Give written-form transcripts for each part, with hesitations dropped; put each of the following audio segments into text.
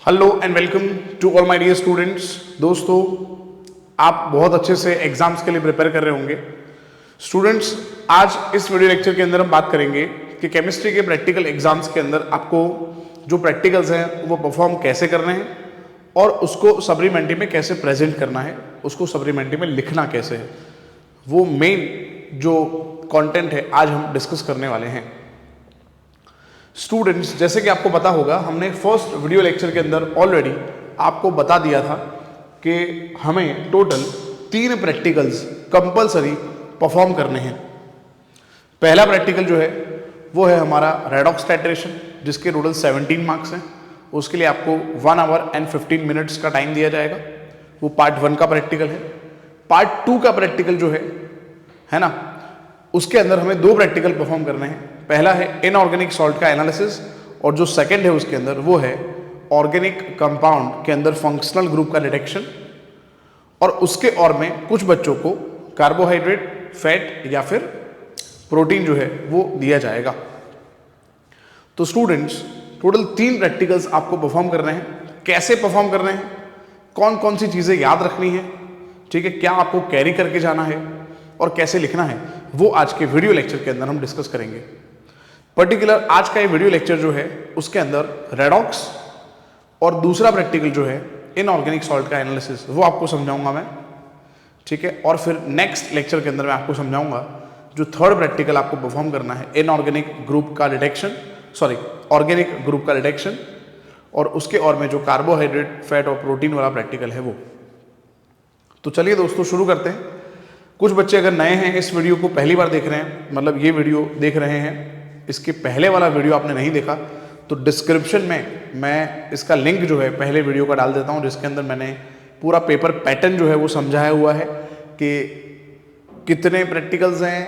Hello and welcome to all my dear students. दोस्तों, आप बहुत अच्छे से एग्जाम्स के लिए प्रिपेयर कर रहे होंगे। स्टूडेंट्स, आज इस वीडियो लेक्चर के अंदर हम बात करेंगे कि केमिस्ट्री के प्रैक्टिकल एग्जाम्स के अंदर आपको जो प्रैक्टिकल्स हैं वो परफॉर्म कैसे करने हैं और उसको सप्लीमेंट्री में कैसे प्रेजेंट करना है, उसको सप्लीमेंट्री में लिखना कैसे है। वो मेन जो कंटेंट है आज हम डिस्कस करने वाले हैं। स्टूडेंट्स, जैसे कि आपको पता होगा, हमने फर्स्ट वीडियो लेक्चर के अंदर ऑलरेडी आपको बता दिया था कि हमें टोटल 3 प्रैक्टिकल्स कंपलसरी परफॉर्म करने हैं। पहला प्रैक्टिकल जो है वो है हमारा रेडॉक्स टाइट्रेशन, जिसके टोटल 17 मार्क्स हैं। उसके लिए आपको 1 आवर एंड 15 मिनट्स का टाइम दिया जाएगा। वो पार्ट 1 का प्रैक्टिकल है। पार्ट 2 का प्रैक्टिकल जो है ना, उसके अंदर हमें 2 प्रैक्टिकल परफॉर्म करने हैं। पहला है इनऑर्गेनिक सॉल्ट का एनालिसिस और जो सेकंड है उसके अंदर वो है ऑर्गेनिक कंपाउंड के अंदर फंक्शनल ग्रुप का डिटेक्शन। और उसके और में कुछ बच्चों को कार्बोहाइड्रेट, फैट या फिर प्रोटीन जो है वो दिया जाएगा। तो स्टूडेंट्स, टोटल 3 प्रैक्टिकल्स आपको परफॉर्म करने हैं। कैसे परफॉर्म करने हैं, कौन कौन सी चीज़ें याद रखनी है, ठीक है, क्या आपको कैरी करके जाना है और कैसे लिखना है, वो आज के वीडियो लेक्चर के अंदर हम डिस्कस करेंगे। पर्टिकुलर आज का ये वीडियो लेक्चर जो है उसके अंदर रेडॉक्स और दूसरा प्रैक्टिकल जो है इनऑर्गेनिक सॉल्ट का एनालिसिस वो आपको समझाऊंगा मैं, ठीक है। और फिर नेक्स्ट लेक्चर के अंदर मैं आपको समझाऊंगा जो थर्ड प्रैक्टिकल आपको परफॉर्म करना है इनऑर्गेनिक ग्रुप का डिटेक्शन, ऑर्गेनिक ग्रुप का डिटेक्शन, और उसके और में जो कार्बोहाइड्रेट, फैट और प्रोटीन वाला प्रैक्टिकल है वो। तो चलिए दोस्तों शुरू करते हैं। कुछ बच्चे अगर नए हैं, इस वीडियो को पहली बार देख रहे हैं, मतलब ये वीडियो देख रहे हैं, इसके पहले वाला वीडियो आपने नहीं देखा, तो डिस्क्रिप्शन में मैं इसका लिंक जो है पहले वीडियो का डाल देता हूँ, जिसके अंदर मैंने पूरा पेपर पैटर्न जो है वो समझाया हुआ है कि कितने प्रैक्टिकल्स हैं,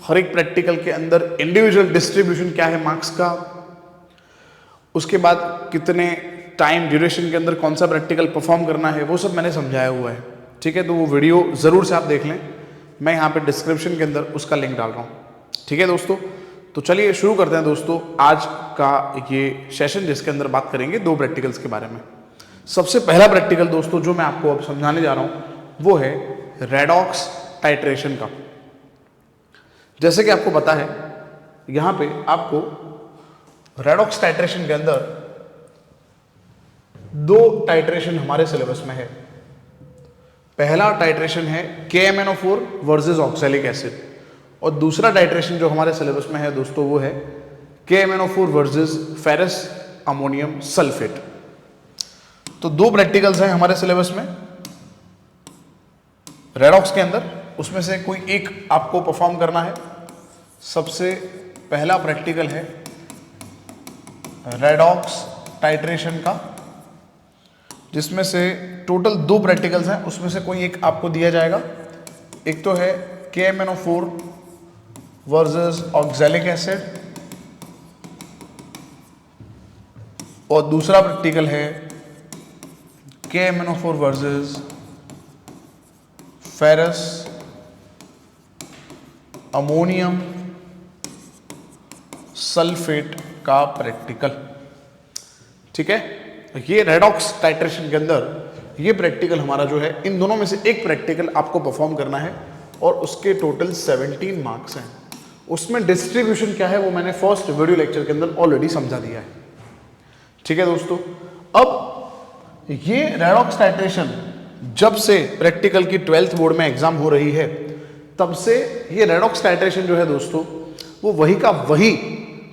हर एक प्रैक्टिकल के अंदर इंडिविजुअल डिस्ट्रीब्यूशन क्या है मार्क्स का, उसके बाद कितने टाइम ड्यूरेशन के अंदर कौन सा प्रैक्टिकल परफॉर्म करना है, वो सब मैंने समझाया हुआ है, ठीक है। तो वो वीडियो ज़रूर से आप देख लें, मैं यहाँ पे डिस्क्रिप्शन के अंदर उसका लिंक डाल रहा हूँ, ठीक है दोस्तों। तो चलिए शुरू करते हैं दोस्तों आज का ये सेशन, जिसके अंदर बात करेंगे 2 प्रैक्टिकल्स के बारे में। सबसे पहला प्रैक्टिकल दोस्तों जो मैं आपको अब समझाने जा रहा हूँ वो है रेडॉक्स टाइट्रेशन का। जैसे कि आपको पता है, यहाँ पे आपको रेडॉक्स टाइट्रेशन के अंदर 2 टाइट्रेशन हमारे सिलेबस में है। पहला टाइट्रेशन है KMnO4 वर्सेस ऑक्सैलिक एसिड, और दूसरा टाइट्रेशन जो हमारे सिलेबस में है दोस्तों वो है KMnO4 versus ferrous ammonium sulphate. तो 2 प्रैक्टिकल्स हैं हमारे सिलेबस में रेडॉक्स के अंदर, उसमें से कोई एक आपको परफॉर्म करना है। सबसे पहला प्रैक्टिकल है रेडॉक्स टाइट्रेशन का, जिसमें से टोटल 2 प्रैक्टिकल्स हैं, उसमें से कोई एक आपको दिया जाएगा। एक तो है KMnO4 वर्सेस ऑक्सैलिक एसिड, और दूसरा प्रैक्टिकल है KMnO4 versus ferrous ammonium sulphate का प्रैक्टिकल, ठीक है। ये रेडॉक्स टाइट्रेशन के अंदर ये प्रैक्टिकल हमारा जो है, इन दोनों में से एक प्रैक्टिकल आपको परफॉर्म करना है और उसके टोटल 17 मार्क्स हैं। उसमें डिस्ट्रीब्यूशन क्या है वो मैंने फर्स्ट वीडियो लेक्चर के अंदर ऑलरेडी समझा दिया है, ठीक है दोस्तों। अब ये रेडॉक्स टाइट्रेशन जब से प्रैक्टिकल की 12th बोर्ड में एग्जाम हो रही है, तब से ये रेडॉक्स टाइट्रेशन जो है दोस्तों वो वही का वही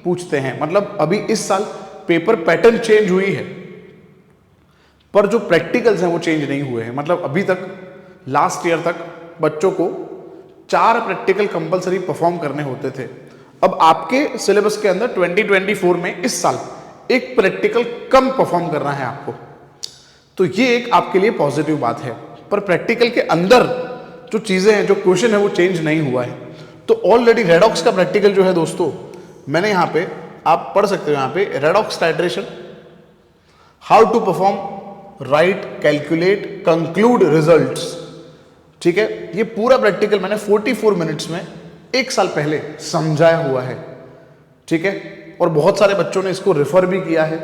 पूछते हैं। मतलब अभी इस साल पेपर पैटर्न चेंज हुई है, पर जो प्रैक्टिकल्स हैं वो चेंज नहीं हुए हैं। मतलब अभी तक लास्ट ईयर तक बच्चों को 4 प्रैक्टिकल कंपलसरी परफॉर्म करने होते थे। अब आपके सिलेबस के अंदर 2024 में इस साल एक प्रैक्टिकल कम परफॉर्म करना है आपको, तो ये एक आपके लिए पॉजिटिव बात है। पर प्रैक्टिकल के अंदर जो चीजें हैं, जो क्वेश्चन है वो चेंज नहीं हुआ है। तो ऑलरेडी रेडॉक्स का प्रैक्टिकल जो है दोस्तों, मैंने यहाँ पे आप पढ़ सकते हो, यहाँ पे redox titration, how to perform, right, calculate, conclude results, ठीक है। ये पूरा प्रैक्टिकल मैंने 44 मिनट्स में 1 साल पहले समझाया हुआ है, ठीक है। और बहुत सारे बच्चों ने इसको रेफर भी किया है,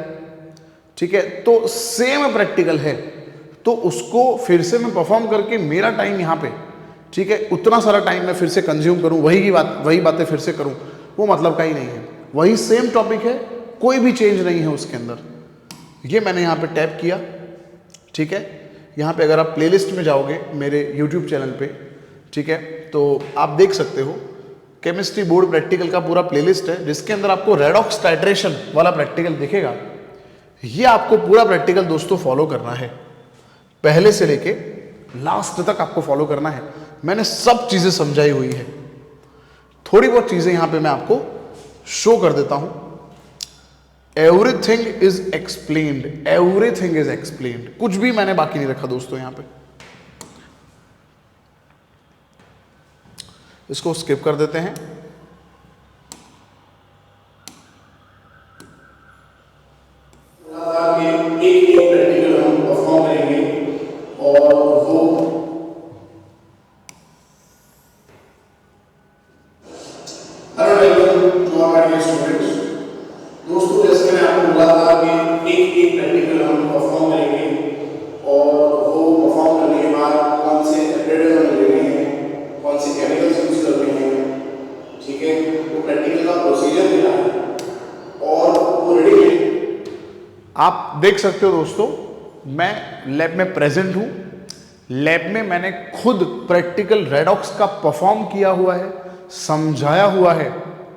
ठीक है, तो सेम प्रैक्टिकल है, तो उसको फिर से मैं परफॉर्म करके मेरा टाइम यहाँ पे, ठीक है, उतना सारा टाइम मैं फिर से कंज्यूम करूँ, वही बातें फिर से करूँ, वो मतलब का ही नहीं है। वही सेम टॉपिक है, कोई भी चेंज नहीं है उसके अंदर। ये मैंने यहाँ पे टैप किया, ठीक है। यहाँ पे अगर आप प्लेलिस्ट में जाओगे मेरे यूट्यूब चैनल पे, ठीक है, तो आप देख सकते हो केमिस्ट्री बोर्ड प्रैक्टिकल का पूरा प्लेलिस्ट है, जिसके अंदर आपको रेडॉक्स टाइट्रेशन वाला प्रैक्टिकल दिखेगा। ये आपको पूरा प्रैक्टिकल दोस्तों फॉलो करना है, पहले से लेके लास्ट तक आपको फॉलो करना है। मैंने सब चीजें समझाई हुई है, थोड़ी बहुत चीजें यहां पे मैं आपको शो कर देता हूं। Everything is explained, everything is explained, कुछ भी मैंने बाकी नहीं रखा दोस्तों। यहां पे इसको स्किप कर देते हैं। एक प्रैक्टिकल हम परफॉर्म करेंगे और वो स्टूडेंट्स, दोस्तों जैसे मैंने आपको बोला था कि एक प्रैक्टिकल हम परफॉर्म करेंगे और वो परफॉर्म करने के बाद कौन से एप्रेडिस लेने हैं, कौन से केमिकल्स यूज करने हैं, ठीक है, वो प्रैक्टिकल का प्रोसीजर मिला है और वो रेडी है। आप देख सकते हो दोस्तों, मैं लैब में प्रेजेंट हूं। लैब में मैंने खुद प्रैक्टिकल रेडॉक्स का परफॉर्म किया हुआ है, समझाया हुआ है।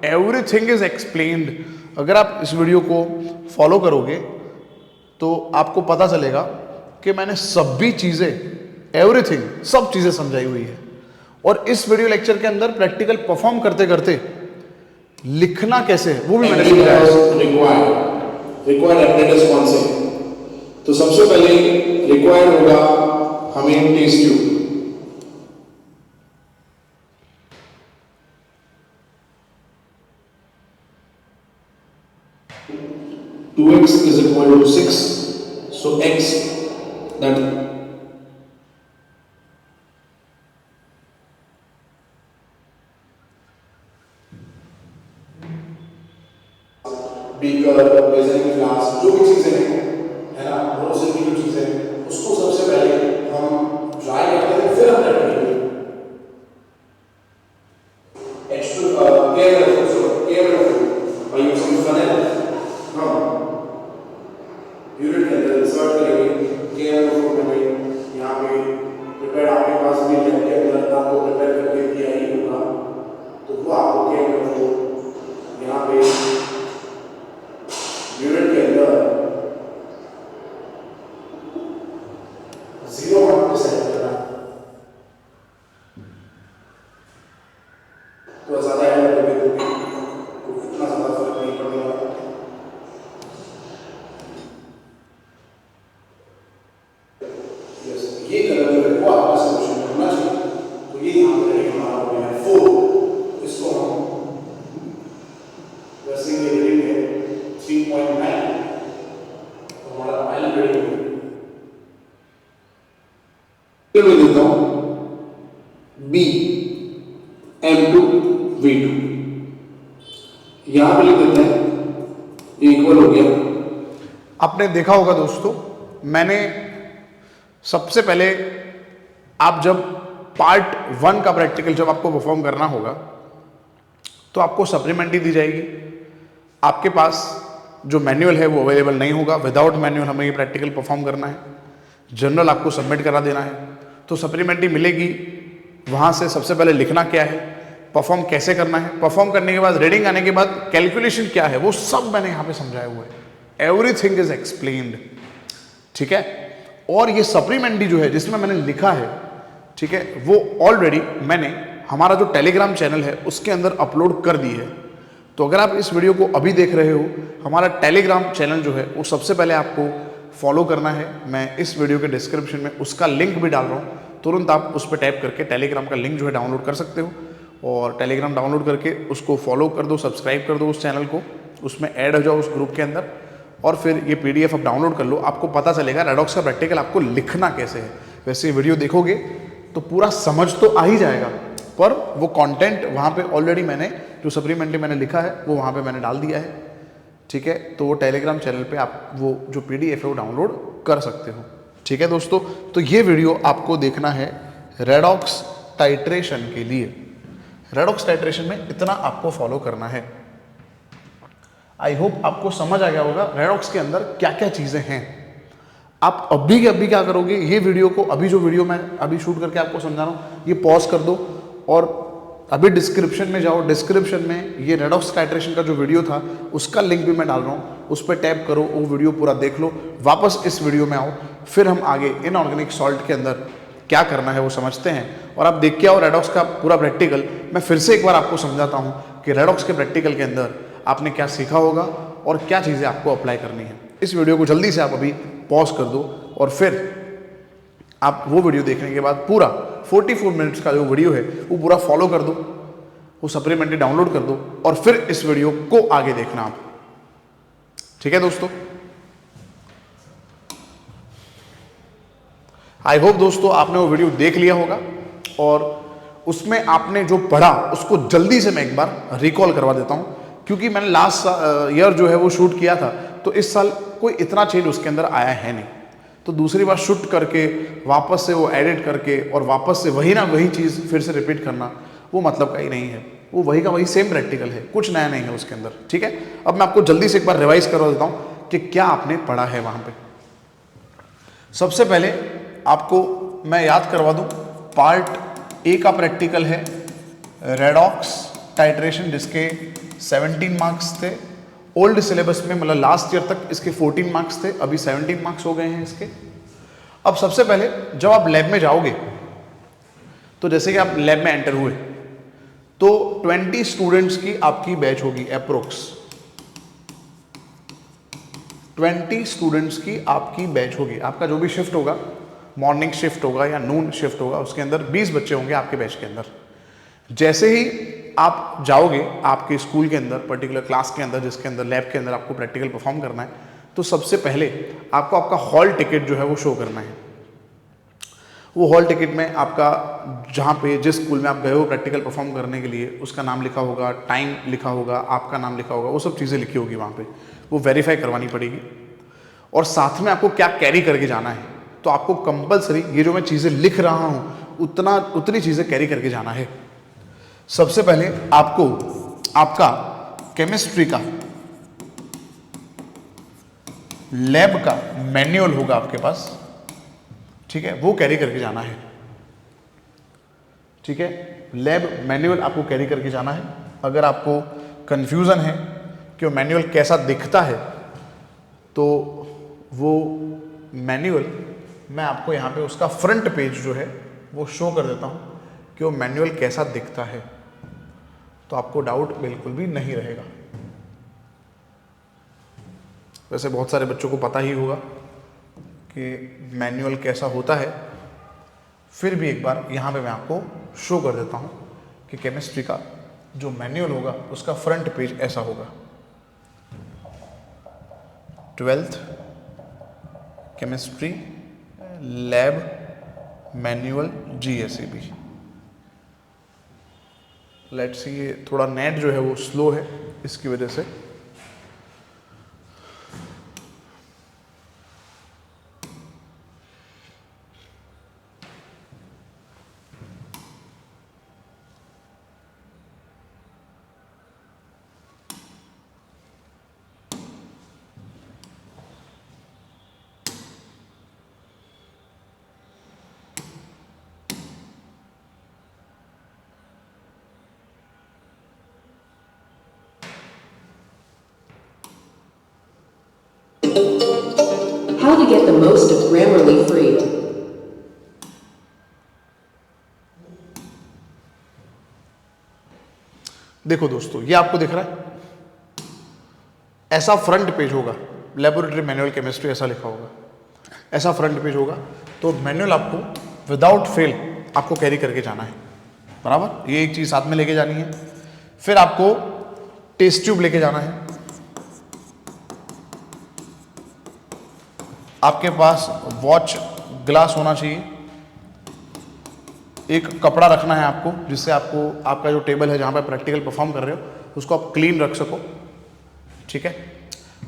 Everything is explained. अगर आप इस वीडियो को फॉलो करोगे तो आपको पता चलेगा कि मैंने सभी चीजें, एवरीथिंग, सब चीजें समझाई हुई है। और इस वीडियो लेक्चर के अंदर प्रैक्टिकल परफॉर्म करते करते लिखना कैसे है वो भी मैंने समझाया। रिक्वायर्ड एप्रेटिस कौन से, तो सबसे पहले रिक्वायर्ड होगा हमें test tube. 2x is equal to 6, so x that beaker, measuring glass, जो भी चीजें हैं, है ना, ब्रोसिल की जो चीजें हैं, उसको सबसे पहले हम ड्राई करते हैं, फिर हम प्रैक्टिकल यूनिट के अंदर इंसर्ट करेंगे, केयर में यहाँ पे प्रिपेयर आपके पास भी लैब के अंदर आपको प्रिपेयर करके दिया ही होगा, तो वो आपको केयर यहाँ पे यूनिट के अंदर 0 पे सेट करना, तो ज़्यादा है तो उतना ज़्यादा फर्क नहीं पड़ने वाला। ये कलर जो है वो आपका सोल्यूशन होना चाहिए, तो ये यहाँ पर हमारा हो गया 4, इसको हम वैसे ही रेटिंग है 3.9, तो हमारा फाइनल रेटिंग है। फिर मैं देता हूँ B M2 V2, यहाँ पे लिख देते हैं, ये इक्वल हो गया। आपने देखा होगा दोस्तों, मैंने सबसे पहले, आप जब पार्ट 1 का प्रैक्टिकल जब आपको परफॉर्म करना होगा तो आपको सप्लीमेंट्री दी जाएगी। आपके पास जो मैनुअल है वो अवेलेबल नहीं होगा, विदाउट मैनुअल हमें ये प्रैक्टिकल परफॉर्म करना है। जनरल आपको सबमिट करा देना है, तो सप्लीमेंट्री मिलेगी। वहाँ से सबसे पहले लिखना क्या है, परफॉर्म कैसे करना है, परफॉर्म करने के बाद रीडिंग आने के बाद कैलकुलेशन क्या है, वो सब मैंने यहाँ पे समझाया हुआ है। एवरीथिंग इज एक्सप्लेन्ड, ठीक है। और ये सप्लीमेंट्री जो है जिसमें मैंने लिखा है, ठीक है, वो ऑलरेडी मैंने हमारा जो टेलीग्राम चैनल है उसके अंदर अपलोड कर दी है। तो अगर आप इस वीडियो को अभी देख रहे हो, हमारा टेलीग्राम चैनल जो है वो सबसे पहले आपको फॉलो करना है। मैं इस वीडियो के डिस्क्रिप्शन में उसका लिंक भी डाल रहा हूँ, तुरंत आप उस पर टैप करके टेलीग्राम का लिंक जो है डाउनलोड कर सकते हो, और टेलीग्राम डाउनलोड करके उसको फॉलो कर दो, सब्सक्राइब कर दो उस चैनल को, उसमें ऐड हो जाओ उस ग्रुप के अंदर, और फिर ये PDF आप डाउनलोड कर लो। आपको पता चलेगा रेडॉक्स का प्रैक्टिकल आपको लिखना कैसे है। वैसे वीडियो देखोगे तो पूरा समझ तो आ ही जाएगा, पर वो कंटेंट वहाँ पे ऑलरेडी मैंने जो सप्लीमेंट्री मैंने लिखा है वो वहाँ पे मैंने डाल दिया है, ठीक है, तो वो टेलीग्राम चैनल पे आप वो जो PDF है वो डाउनलोड कर सकते हो। ठीक है दोस्तों, तो ये वीडियो आपको देखना है रेडॉक्स टाइट्रेशन के लिए। रेडॉक्स टाइट्रेशन में इतना आपको फॉलो करना है। आई होप आपको समझ आ गया होगा रेडॉक्स के अंदर क्या क्या चीज़ें हैं। आप अभी के अभी क्या करोगे, ये वीडियो को, अभी जो वीडियो मैं अभी शूट करके आपको समझा रहा हूँ, ये पॉज कर दो और अभी डिस्क्रिप्शन में जाओ। डिस्क्रिप्शन में ये रेडॉक्स टाइट्रेशन का जो वीडियो था उसका लिंक भी मैं डाल रहा हूँ, उस पर टैप करो, वो वीडियो पूरा देख लो, वापस इस वीडियो में आओ, फिर हम आगे इनऑर्गेनिक सॉल्ट के अंदर क्या करना है वो समझते हैं। और आप देख के आओ रेडॉक्स का पूरा प्रैक्टिकल। मैं फिर से एक बार आपको समझाता हूँ कि रेडॉक्स के प्रैक्टिकल के अंदर आपने क्या सीखा होगा और क्या चीज़ें आपको अप्लाई करनी है। इस वीडियो को जल्दी से आप अभी पॉज कर दो और फिर आप वो वीडियो देखने के बाद पूरा 44 मिनट्स का जो वीडियो है वो पूरा फॉलो कर दो, वो सप्लीमेंट्री डाउनलोड कर दो और फिर इस वीडियो को आगे देखना आप। ठीक है दोस्तों, आई होप दोस्तों आपने वो वीडियो देख लिया होगा और उसमें आपने जो पढ़ा उसको जल्दी से मैं एक बार रिकॉल करवा देता हूं, क्योंकि मैंने लास्ट ईयर जो है वो शूट किया था, तो इस साल कोई इतना चेंज उसके अंदर आया है नहीं। तो दूसरी बार शूट करके वापस से वो एडिट करके और वापस से वही ना वही चीज़ फिर से रिपीट करना, वो मतलब का ही नहीं है। वो वही का वही सेम प्रैक्टिकल है, कुछ नया नहीं है उसके अंदर। ठीक है, अब मैं आपको जल्दी से एक बार रिवाइज करवा देता हूँ कि क्या आपने पढ़ा है वहाँ पे। सबसे पहले आपको मैं याद करवा दूँ, पार्ट ए का प्रैक्टिकल है रेडॉक्स टाइट्रेशन, जिसके 17 मार्क्स थे। ओल्ड सिलेबस में मतलब लास्ट ईयर तक इसके 14 मार्क्स थे, अभी 17 मार्क्स हो गए हैं इसके। अब सबसे पहले जब आप लैब में जाओगे, तो जैसे कि आप लैब में एंटर हुए तो 20 स्टूडेंट्स की आपकी बैच होगी अप्रोक्स। 20 स्टूडेंट्स की आपकी बैच होगी। आपका जो भी शिफ्ट होगा, मॉर्निंग शिफ्ट होगा या नून शिफ्ट होगा, उसके अंदर 20 बच्चे होंगे आपके बैच के अंदर। जैसे ही आप जाओगे आपके स्कूल के अंदर, पर्टिकुलर क्लास के अंदर, जिसके अंदर लैब के अंदर आपको प्रैक्टिकल परफॉर्म करना है, तो सबसे पहले आपको आपका हॉल टिकट जो है वो शो करना है। वो हॉल टिकट में आपका जहाँ पे जिस स्कूल में आप गए हो प्रैक्टिकल परफॉर्म करने के लिए, उसका नाम लिखा होगा, टाइम लिखा होगा, आपका नाम लिखा होगा, वो सब चीज़ें लिखी होगी वहाँ पे, वो वेरीफाई करवानी पड़ेगी। और साथ में आपको क्या कैरी करके जाना है, तो आपको कंपलसरी ये जो मैं चीज़ें लिख रहा हूँ उतनी चीज़ें कैरी करके जाना है। सबसे पहले आपको आपका केमिस्ट्री का लैब का मैनुअल होगा आपके पास, ठीक है, वो कैरी करके जाना है। ठीक है, लैब मैनुअल आपको कैरी करके जाना है। अगर आपको कंफ्यूजन है कि वो मैनुअल कैसा दिखता है, तो वो मैनुअल मैं आपको यहाँ पे उसका फ्रंट पेज जो है वो शो कर देता हूँ कि वो मैनुअल कैसा दिखता है, तो आपको डाउट बिल्कुल भी नहीं रहेगा। वैसे बहुत सारे बच्चों को पता ही होगा कि मैनुअल कैसा होता है, फिर भी एक बार यहाँ पे मैं आपको शो कर देता हूँ कि केमिस्ट्री का जो मैनुअल होगा उसका फ्रंट पेज ऐसा होगा। 12th chemistry lab manual GSEB। Let's see, ये थोड़ा नेट जो है वो स्लो है, इसकी वजह से How to get the most of Grammarly free. देखो दोस्तों, ये आपको दिख रहा है, ऐसा फ्रंट पेज होगा, लेबोरेटरी मैनुअल केमिस्ट्री ऐसा लिखा होगा, ऐसा फ्रंट पेज होगा। तो मैनुअल आपको विदाउट फेल आपको कैरी करके जाना है, बराबर। ये एक चीज़ साथ में लेके जानी है। फिर आपको टेस्ट ट्यूब लेके जाना है, आपके पास वॉच ग्लास होना चाहिए, एक कपड़ा रखना है आपको, जिससे आपको आपका जो टेबल है जहाँ पर प्रैक्टिकल परफॉर्म कर रहे हो उसको आप क्लीन रख सको, ठीक है।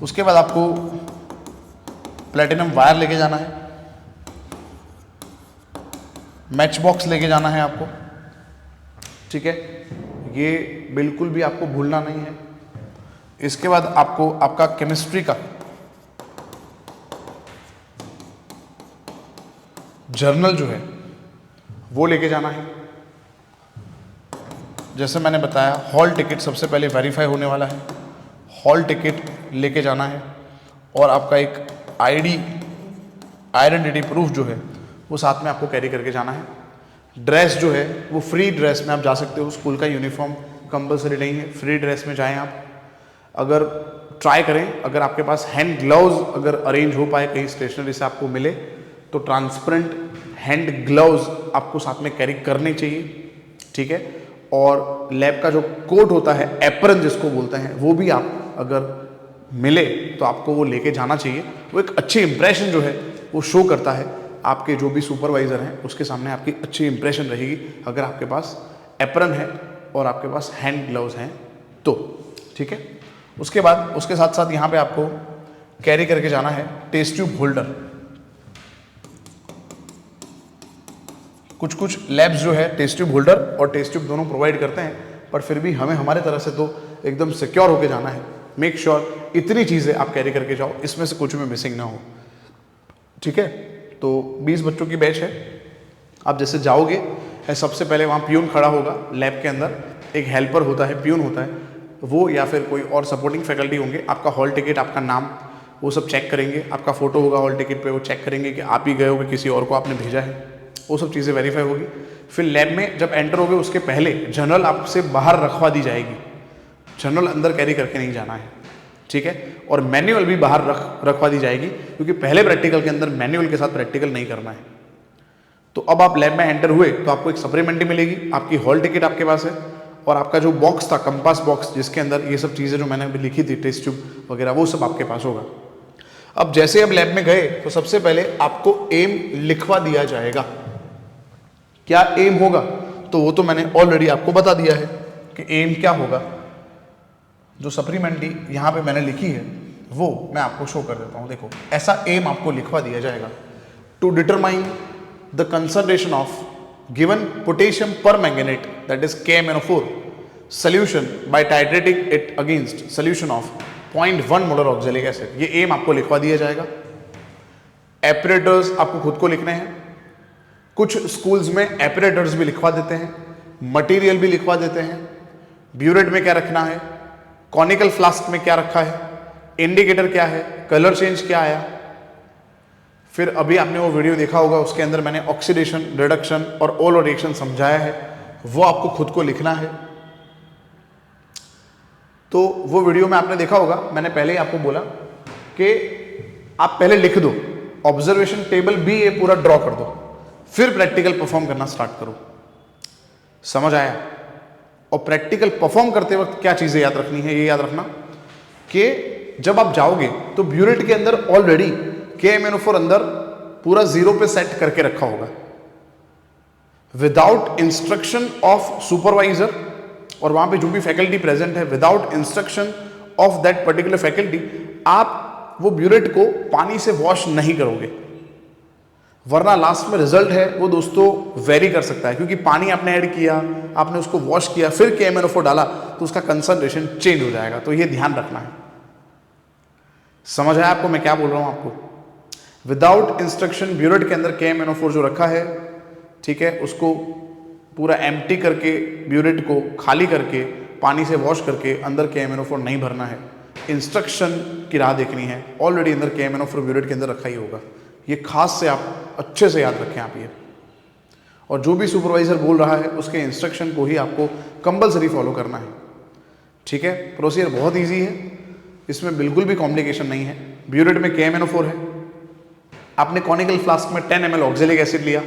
उसके बाद आपको प्लेटिनम वायर लेके जाना है, मैच बॉक्स लेके जाना है आपको, ठीक है, ये बिल्कुल भी आपको भूलना नहीं है। इसके बाद आपको आपका केमिस्ट्री का जर्नल जो है वो लेके जाना है। जैसे मैंने बताया, हॉल टिकट सबसे पहले वेरीफाई होने वाला है, हॉल टिकट लेके जाना है, और आपका एक आइडेंटिटी प्रूफ जो है वो साथ में आपको कैरी करके जाना है। ड्रेस जो है वो फ्री ड्रेस में आप जा सकते हो, स्कूल का यूनिफॉर्म कंपलसरी नहीं है, फ्री ड्रेस में जाएं आप। अगर ट्राई करें, अगर आपके पास हैंड ग्लव्स अगर अरेंज हो पाए कहीं स्टेशनरी से आपको मिले, तो ट्रांसपेरेंट हैंड ग्लव्स आपको साथ में कैरी करने चाहिए, ठीक है। और लैब का जो कोट होता है, एप्रन जिसको बोलते हैं, वो भी आप अगर मिले तो आपको वो लेके जाना चाहिए। वो एक अच्छी इंप्रेशन जो है वो शो करता है, आपके जो भी सुपरवाइज़र हैं उसके सामने आपकी अच्छी इंप्रेशन रहेगी अगर आपके पास एप्रन है और आपके पास हैंड ग्लव्स हैं तो, ठीक है। उसके बाद उसके साथ साथ यहाँ पे आपको कैरी करके जाना है टेस्ट ट्यूब होल्डर। कुछ लैब्स जो है टेस्ट ट्यूब होल्डर और टेस्ट ट्यूब दोनों प्रोवाइड करते हैं, पर फिर भी हमें हमारे तरफ से तो एकदम सिक्योर होके जाना है। मेक श्योर इतनी चीज़ें आप कैरी करके जाओ, इसमें से कुछ भी मिसिंग ना हो, ठीक है। तो 20 बच्चों की बैच है। आप जैसे जाओगे, सबसे पहले वहाँ प्यून खड़ा होगा लैब के अंदर, एक हेल्पर होता है, प्यून होता है वो, या फिर कोई और सपोर्टिंग फैकल्टी होंगे। आपका हॉल टिकट, आपका नाम, वो सब चेक करेंगे। आपका फोटो होगा हॉल टिकट पे, वो चेक करेंगे कि आप ही गए होगे, किसी और को आपने भेजा है, वो सब चीज़ें वेरीफाई होगी। फिर लैब में जब एंटर होगे उसके पहले जर्नल आपसे बाहर रखवा दी जाएगी, जर्नल अंदर कैरी करके नहीं जाना है, ठीक है। और मैनुअल भी बाहर रखवा दी जाएगी, क्योंकि पहले प्रैक्टिकल के अंदर मैनुअल के साथ प्रैक्टिकल नहीं करना है। तो अब आप लैब में एंटर हुए तो आपको एक सप्लीमेंट्री मिलेगी, आपकी हॉल टिकट आपके पास है, और आपका जो बॉक्स था, कंपास बॉक्स, जिसके अंदर ये सब चीज़ें जो मैंने अभी लिखी थी, टेस्ट ट्यूब वगैरह, वो सब आपके पास होगा। अब जैसे अब लैब में गए तो सबसे पहले आपको एम लिखवा दिया जाएगा। क्या एम होगा, तो वो तो मैंने ऑलरेडी आपको बता दिया है कि एम क्या होगा। जो सप्लीमेंट्री यहाँ पे मैंने लिखी है वो मैं आपको शो कर देता हूँ। देखो, ऐसा एम आपको लिखवा दिया जाएगा, to determine the concentration of given potassium permanganate, that is KMnO4 solution by titrating it against solution of 0.1 molar oxalic acid. ये एम आपको लिखवा दिया जाएगा। एपरेटर्स आपको खुद को लिखने हैं। कुछ स्कूल्स में एपरेटर्स भी लिखवा देते हैं, मटेरियल भी लिखवा देते हैं, ब्यूरेट में क्या रखना है, कॉनिकल फ्लास्क में क्या रखा है, इंडिकेटर क्या है, कलर चेंज क्या आया। फिर अभी आपने वो वीडियो देखा होगा, उसके अंदर मैंने ऑक्सीडेशन, रिडक्शन और ओलो रिएक्शन समझाया है, वो आपको खुद को लिखना है। तो वो वीडियो में आपने देखा होगा, मैंने पहले ही आपको बोला कि आप पहले लिख दो, ऑब्जर्वेशन टेबल भी ये पूरा ड्रॉ कर दो, फिर प्रैक्टिकल परफॉर्म करना स्टार्ट करो। समझ आया? और प्रैक्टिकल परफॉर्म करते वक्त क्या चीजें याद रखनी है, ये याद रखना कि जब आप जाओगे तो ब्यूरेट के अंदर ऑलरेडी KMnO4 अंदर पूरा 0 पे सेट करके रखा होगा, विदाउट इंस्ट्रक्शन ऑफ सुपरवाइजर, और वहां पे जो भी फैकल्टी प्रेजेंट है, without instruction of that particular faculty, आप वो ब्यूरेट को पानी से वॉश नहीं करोगे, वरना लास्ट में रिजल्ट है वो दोस्तों वेरी कर सकता है, क्योंकि पानी आपने ऐड किया, आपने उसको वॉश किया, फिर KMnO4 डाला तो उसका कंसंट्रेशन चेंज हो जाएगा। तो ये ध्यान रखना है। समझ आया आपको मैं क्या बोल रहा हूं आपको? विदाउट इंस्ट्रक्शन ब्यूरेट के अंदर KMnO4 जो रखा है, ठीक है, उसको पूरा एम्प्टी करके, ब्यूरेट को खाली करके, पानी से वॉश करके अंदर KMnO4 नहीं भरना है। इंस्ट्रक्शन की राह देखनी है। ऑलरेडी अंदर KMnO4 ब्यूरेट के अंदर रखा ही होगा। ये खास से आप अच्छे से याद रखें आप ये। और जो भी सुपरवाइजर बोल रहा है उसके इंस्ट्रक्शन को ही आपको कंपलसरी फॉलो करना है, ठीक है। प्रोसीजर बहुत ईजी है, इसमें बिल्कुल भी कॉम्प्लिकेशन नहीं है। ब्यूरेट में KMnO4 है, आपने कॉनिकल फ्लास्क में 10 ml ऑक्जेलिक एसिड लिया,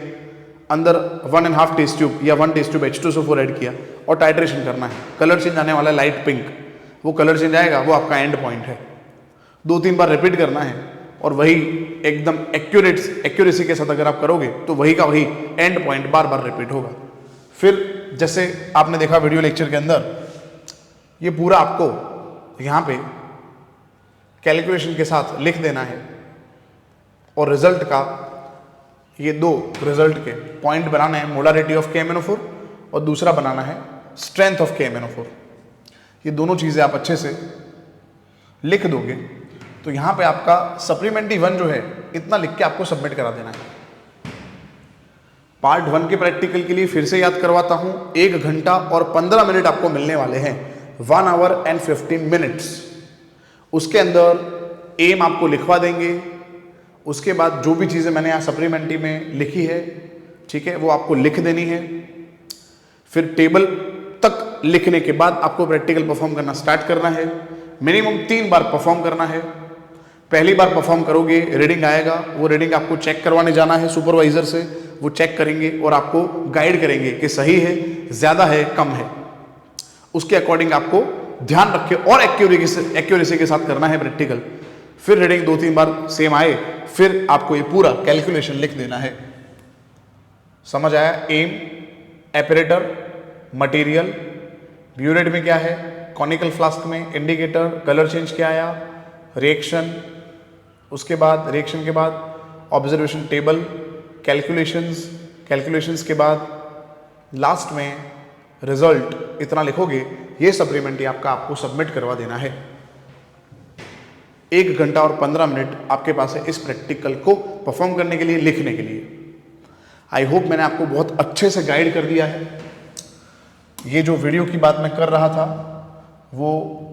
अंदर 1.5 टेस्ट ट्यूब या 1 टेस्ट ट्यूब H2SO4 ऐड किया और टाइट्रेशन करना है। कलर चेंज आने वाला है लाइट पिंक, वो कलर चेंज आएगा, वो आपका एंड पॉइंट है। 2-3 बार रिपीट करना है, और वही एकदम एक्यूरेसी के साथ अगर आप करोगे तो वही का वही and point bar bar repeat होगा। फिर जैसे आपने देखा वीडियो लेक्चर के अंदर, ये पूरा आपको यहाँ पे कैलकुलेशन के साथ लिख देना है और रिजल्ट का ये दो रिजल्ट के पॉइंट बनाने हैं, मोलारिटी ऑफ KMnO4 और दूसरा बनाना है स्ट्रेंथ ऑफ KMnO4। ये दोनों चीज़ें आप अच्छे से लिख दोगे तो यहाँ पे आपका सप्लीमेंट्री 1 जो है इतना लिख के आपको सबमिट करा देना है। पार्ट 1 के प्रैक्टिकल के लिए फिर से याद करवाता हूँ, 1 घंटा और 15 मिनट आपको मिलने वाले हैं, 1 hour and 15 minutes। उसके अंदर एम आपको लिखवा देंगे, उसके बाद जो भी चीज़ें मैंने यहाँ सप्लीमेंट्री में लिखी है, ठीक है, वो आपको लिख देनी है। फिर टेबल तक लिखने के बाद आपको प्रैक्टिकल परफॉर्म करना स्टार्ट करना है। मिनिमम 3 बार परफॉर्म करना है। पहली बार परफॉर्म करोगे, रीडिंग आएगा, वो रीडिंग आपको चेक करवाने जाना है सुपरवाइजर से, वो चेक करेंगे और आपको गाइड करेंगे कि सही है, ज़्यादा है, कम है। उसके अकॉर्डिंग आपको ध्यान रख के और एक्यूरेसी के साथ करना है प्रैक्टिकल। फिर रीडिंग 2-3 बार सेम आए, फिर आपको ये पूरा कैलकुलेशन लिख देना है। समझ आया? एम, एपरेटर, मटेरियल, ब्यूरेट में क्या है, कॉनिकल फ्लास्क में इंडिकेटर, कलर चेंज क्या आया, रिएक्शन, उसके बाद रिएक्शन के बाद ऑब्जर्वेशन टेबल, कैलकुलेशंस के बाद लास्ट में रिजल्ट, इतना लिखोगे। ये सप्लीमेंट्री आपको सबमिट करवा देना है। 1 घंटा और 15 मिनट आपके पास है इस प्रैक्टिकल को परफॉर्म करने के लिए, लिखने के लिए। आई होप मैंने आपको बहुत अच्छे से गाइड कर दिया है। ये जो वीडियो की बात मैं कर रहा था वो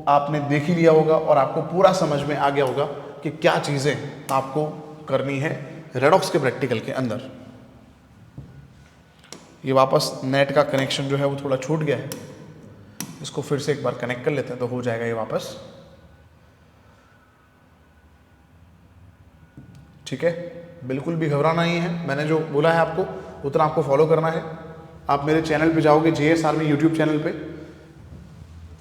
आपने देख ही लिया होगा और आपको पूरा समझ में आ गया होगा कि क्या चीज़ें आपको करनी है रेडॉक्स के प्रैक्टिकल के अंदर। ये वापस नेट का कनेक्शन जो है वो थोड़ा छूट गया है, इसको फिर से एक बार कनेक्ट कर लेते हैं तो हो जाएगा ये वापस। ठीक है, बिल्कुल भी घबराना नहीं है। मैंने जो बोला है आपको उतना आपको फॉलो करना है। आप मेरे चैनल पे जाओगे, JS आर्मी यूट्यूब चैनल पे,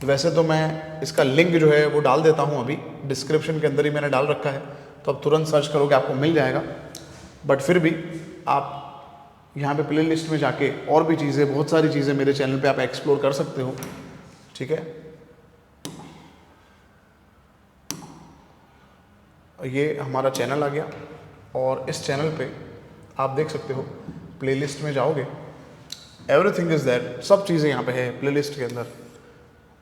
वैसे तो मैं इसका लिंक जो है वो डाल देता हूँ, अभी डिस्क्रिप्शन के अंदर ही मैंने डाल रखा है, तो आप तुरंत सर्च करोगे आपको मिल जाएगा। बट फिर भी आप यहाँ पे प्ले लिस्ट में जाके और भी चीज़ें, बहुत सारी चीज़ें मेरे चैनल पे आप एक्सप्लोर कर सकते हो। ठीक है, ये हमारा चैनल आ गया और इस चैनल पे आप देख सकते हो, प्ले लिस्ट में जाओगे, एवरीथिंग इज़ देयर, सब चीज़ें यहाँ पे है प्ले लिस्ट के अंदर।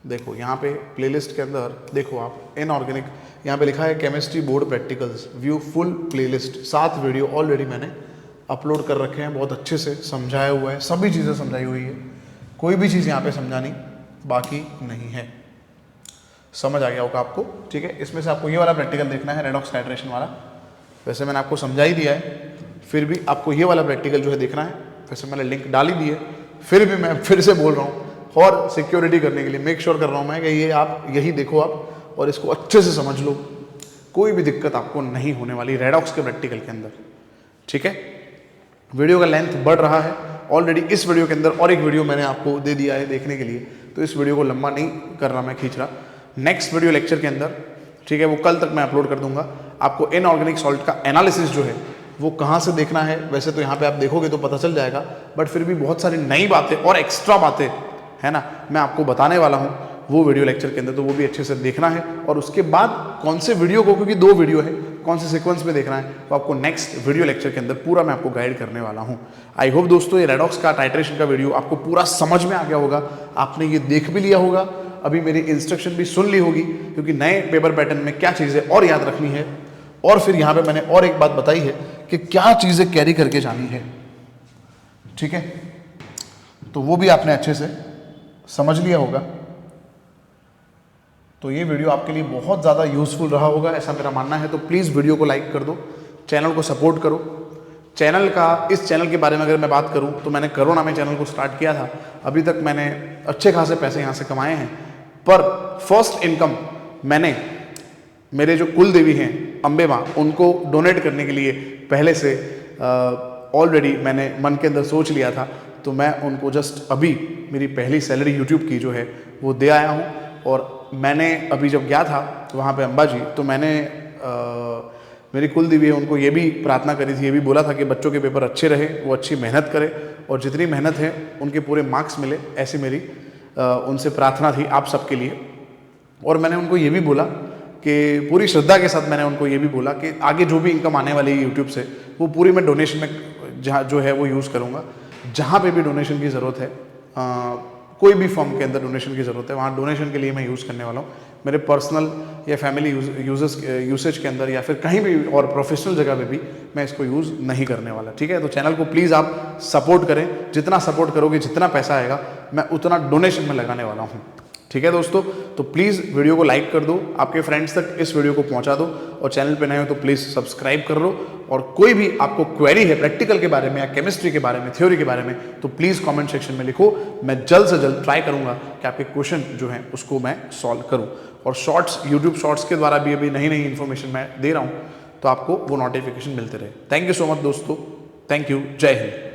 देखो यहाँ पे प्ले लिस्ट के अंदर देखो आप, इनऑर्गेनिक यहाँ पे लिखा है chemistry board practicals, view full play list. 7 video already मैंने अपलोड कर रखे हैं, बहुत अच्छे से समझाया हुआ है, सभी चीज़ें समझाई हुई है, कोई भी चीज़ यहाँ पे समझानी बाकी नहीं है। समझ आ गया होगा आपको? ठीक है, इसमें से आपको ये वाला प्रैक्टिकल देखना है, रेडॉक्स टाइट्रेशन वाला। वैसे मैंने आपको समझा ही दिया है, फिर भी आपको ये वाला प्रैक्टिकल जो है देखना है। वैसे मैंने लिंक डाल ही दी है, फिर भी मैं फिर से बोल रहा हूँ, और सिक्योरिटी करने के लिए मेक श्योर कर रहा हूँ मैं कि ये आप यही देखो आप और इसको अच्छे से समझ लो, कोई भी दिक्कत आपको नहीं होने वाली रेडॉक्स के प्रैक्टिकल के अंदर। ठीक है, वीडियो का लेंथ बढ़ रहा है ऑलरेडी, इस वीडियो के अंदर और एक वीडियो मैंने आपको दे दिया है देखने के लिए, तो इस वीडियो को लंबा नहीं कर रहा मैं, खींच रहा। नेक्स्ट वीडियो लेक्चर के अंदर, ठीक है, वो कल तक मैं अपलोड कर दूंगा। आपको इनऑर्गेनिक सॉल्ट का एनालिसिस जो है वो कहाँ से देखना है, वैसे तो यहाँ पे आप देखोगे तो पता चल जाएगा, बट फिर भी बहुत सारी नई बातें और एक्स्ट्रा बातें है ना, मैं आपको बताने वाला हूँ वो वीडियो लेक्चर के अंदर, तो वो भी अच्छे से देखना है। और उसके बाद कौन से वीडियो को, क्योंकि 2 वीडियो है, कौन से सीक्वेंस में देखना है, तो आपको नेक्स्ट वीडियो लेक्चर के अंदर पूरा मैं आपको गाइड करने वाला हूँ। आई होप दोस्तों ये रेडॉक्स का टाइट्रेशन का वीडियो आपको पूरा समझ में आ गया होगा, आपने ये देख भी लिया होगा, अभी मेरी इंस्ट्रक्शन भी सुन ली होगी, क्योंकि नए पेपर पैटर्न में क्या चीज़ें और याद रखनी है, और फिर यहाँ पे मैंने और एक बात बताई है कि क्या चीज़ें कैरी करके जानी है। ठीक है, तो वो भी आपने अच्छे से समझ लिया होगा। तो ये वीडियो आपके लिए बहुत ज़्यादा यूज़फुल रहा होगा, ऐसा मेरा मानना है। तो प्लीज़ वीडियो को लाइक कर दो, चैनल को सपोर्ट करो। चैनल का, इस चैनल के बारे में अगर मैं बात करूं तो मैंने कोरोना में चैनल को स्टार्ट किया था, अभी तक मैंने अच्छे खासे पैसे यहाँ से कमाए हैं, पर फर्स्ट इनकम मैंने मेरे जो कुल देवी हैं अम्बे माँ, उनको डोनेट करने के लिए पहले से ऑलरेडी मैंने मन के अंदर सोच लिया था, तो मैं उनको जस्ट अभी मेरी पहली सैलरी यूट्यूब की जो है वो दे आया हूँ। और मैंने अभी जब गया था वहाँ पे अंबाजी, तो मैंने मेरी कुल देवी है उनको ये भी प्रार्थना करी थी, ये भी बोला था कि बच्चों के पेपर अच्छे रहे, वो अच्छी मेहनत करें और जितनी मेहनत है उनके पूरे मार्क्स मिले, ऐसी मेरी उनसे प्रार्थना थी आप सबके लिए। और मैंने उनको ये भी बोला कि पूरी श्रद्धा के साथ मैंने उनको ये भी बोला कि आगे जो भी इनकम आने वाली है यूट्यूब से वो पूरी मैं डोनेशन में जहाँ जो है वो यूज़ करूँगा। जहाँ पे भी डोनेशन की ज़रूरत है, कोई भी फॉर्म के अंदर डोनेशन की ज़रूरत है, वहाँ डोनेशन के लिए मैं यूज़ करने वाला हूँ। मेरे पर्सनल या फैमिली यूसेज के अंदर या फिर कहीं भी और प्रोफेशनल जगह पे भी मैं इसको यूज़ नहीं करने वाला। ठीक है, तो चैनल को प्लीज़ आप सपोर्ट करें। जितना सपोर्ट करोगे, जितना पैसा आएगा, मैं उतना डोनेशन में लगाने वाला हूँ। ठीक है दोस्तों, तो प्लीज़ वीडियो को लाइक कर दो, आपके फ्रेंड्स तक इस वीडियो को पहुंचा दो, और चैनल पे नए हो तो प्लीज़ सब्सक्राइब कर लो। और कोई भी आपको क्वेरी है प्रैक्टिकल के बारे में या केमिस्ट्री के बारे में, थ्योरी के बारे में, तो प्लीज़ कमेंट सेक्शन में लिखो। मैं जल्द से जल्द ट्राई करूंगा कि आपके क्वेश्चन जो हैं उसको मैं सॉल्व करूँ। और शॉर्ट्स, यूट्यूब शॉर्ट्स के द्वारा भी अभी नई नई इन्फॉर्मेशन मैं दे रहा हूँ, तो आपको वो नोटिफिकेशन मिलते रहे। थैंक यू सो मच दोस्तों, थैंक यू, जय हिंद।